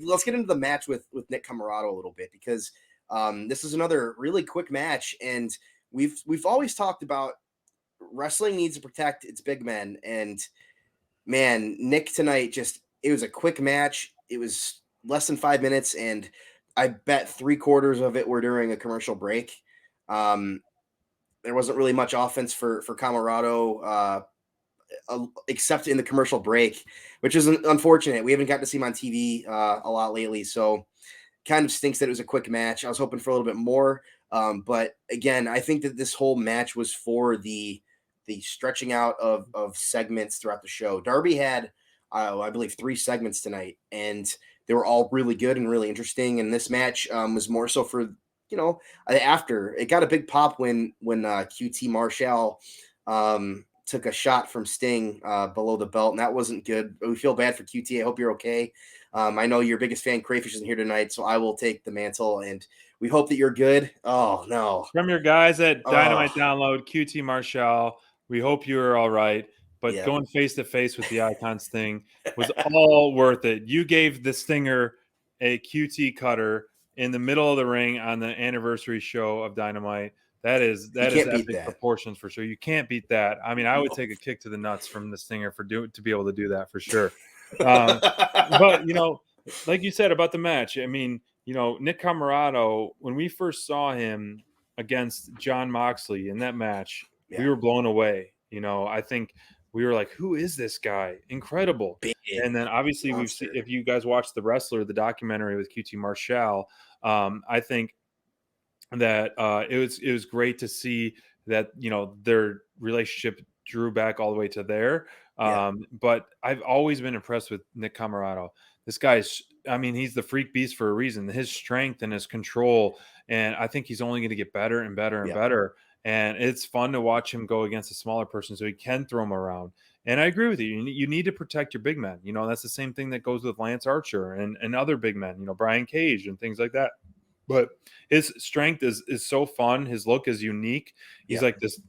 let's get into the match with Nick Comoroto a little bit, because this is another really quick match, and we've always talked about wrestling needs to protect its big men, and man, Nick tonight it was a quick match. It was less than 5 minutes, and I bet 3/4 of it were during a commercial break. There wasn't really much offense for Comoroto, except in the commercial break, which is unfortunate. We haven't got to see him on TV a lot lately, so kind of stinks that it was a quick match. I was hoping for a little bit more, but again, I think that this whole match was for the stretching out of segments throughout the show. Darby had, I believe, 3 segments tonight, and they were all really good and really interesting. And this match was more so for, after it got a big pop when QT Marshall took a shot from Sting below the belt, and that wasn't good. We feel bad for QT. I hope you're okay. I know your biggest fan, Crayfish, isn't here tonight, so I will take the mantle, and we hope that you're good. Oh, no. From your guys at Dynamite Download, QT Marshall, we hope you're all right. But going face-to-face with the Icons thing was all worth it. You gave the Stinger a QT cutter in the middle of the ring on the anniversary show of Dynamite. That is epic proportions for sure. You can't beat that. I mean, I would take a kick to the nuts from the Stinger to be able to do that for sure. But, like you said about the match, I mean, Nick Comoroto, when we first saw him against Jon Moxley in that match, we were blown away. I think we were like, who is this guy? Incredible. And then obviously we've seen, if you guys watched The Wrestler, the documentary with QT Marshall, I think that it was great to see that, their relationship drew back all the way to there. But I've always been impressed with Nick Comoroto. This guy's, he's the freak beast for a reason. His strength and his control, and I think he's only going to get better and better and better. And it's fun to watch him go against a smaller person so he can throw him around. And I agree with you. You need to protect your big men. That's the same thing that goes with Lance Archer and other big men, Brian Cage and things like that. But his strength is so fun. His look is unique. He's like this,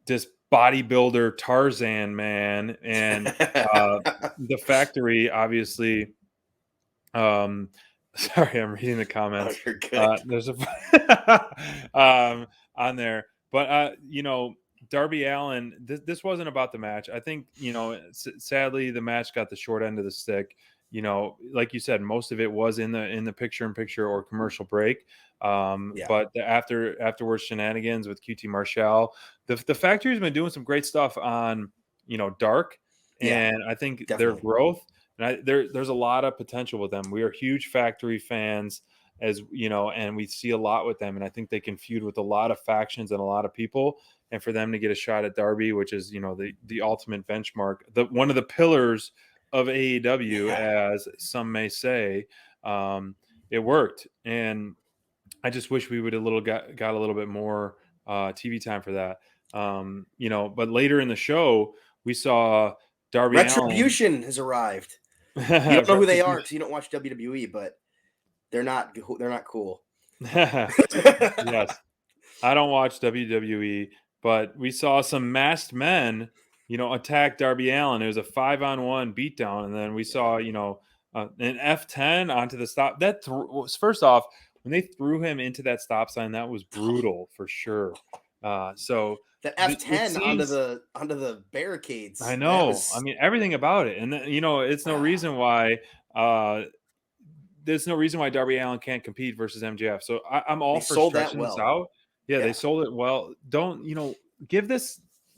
this bodybuilder Tarzan man. And the Factory, obviously, sorry, I'm reading the comments. Oh, you're good. There's a on there, but Darby Allin. This wasn't about the match. I think sadly the match got the short end of the stick. Like you said, most of it was in the picture-in-picture or commercial break. But the afterwards shenanigans with QT Marshall, the Factory's been doing some great stuff on Dark, and I think their growth. And there's a lot of potential with them. We are huge Factory fans, as and we see a lot with them. And I think they can feud with a lot of factions and a lot of people. And for them to get a shot at Darby, which is the ultimate benchmark, one of the pillars of AEW, as some may say, it worked. And I just wish we would got a little bit more TV time for that. But later in the show, we saw Darby Retribution Allin has arrived. You don't know who they are because you don't watch WWE, but they're not cool. Yes, I don't watch WWE, but we saw some masked men, attack Darby Allin. It was a 5-on-1 beatdown, and then we saw, an F10 onto the stop. That was first off, when they threw him into that stop sign, that was brutal for sure. So that F10 onto the barricades. I know. Everything about it, and it's no reason why. There's no reason why Darby Allin can't compete versus MJF. So I'm all for stretching this out. Yeah, they sold it well. Don't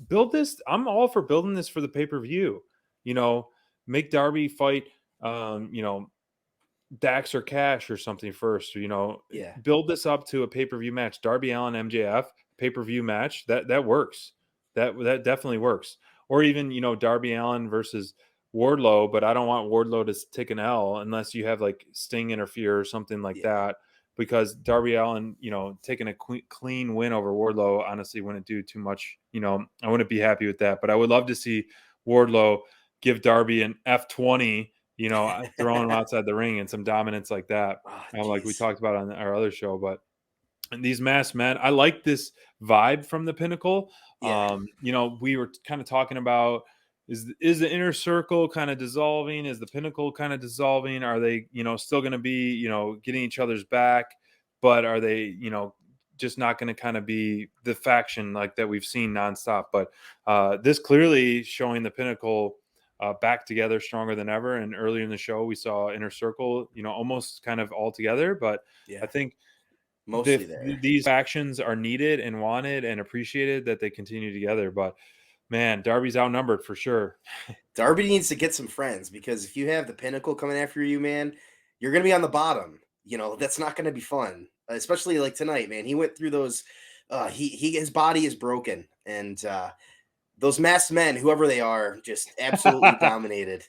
build this. I'm all for building this for the pay-per-view. Make Darby fight. Dax or Cash or something first. Build this up to a pay-per-view match. Darby Allin MJF pay-per-view match. That works. That definitely works. Or even Darby Allin versus Wardlow, but I don't want Wardlow to take an L unless you have like Sting interfere or something like that, because Darby Allin, taking a clean win over Wardlow honestly wouldn't do too much. I wouldn't be happy with that, but I would love to see Wardlow give Darby an F20, throwing him outside the ring and some dominance like that, like we talked about on our other show. But these masked men, I like this vibe from the Pinnacle. We were kind of talking about is the inner circle kind of dissolving? Is the Pinnacle kind of dissolving? Are they, still going to be, getting each other's back, but are they, just not going to kind of be the faction like that we've seen nonstop? But this clearly showing the Pinnacle back together stronger than ever. And earlier in the show, we saw Inner Circle, almost kind of all together. But I think mostly there. These factions are needed and wanted and appreciated that they continue together. But man, Darby's outnumbered for sure. Darby needs to get some friends, because if you have the Pinnacle coming after you, man, you're going to be on the bottom. That's not going to be fun, especially like tonight, man. He went through those. His body is broken, and those masked men, whoever they are, just absolutely dominated.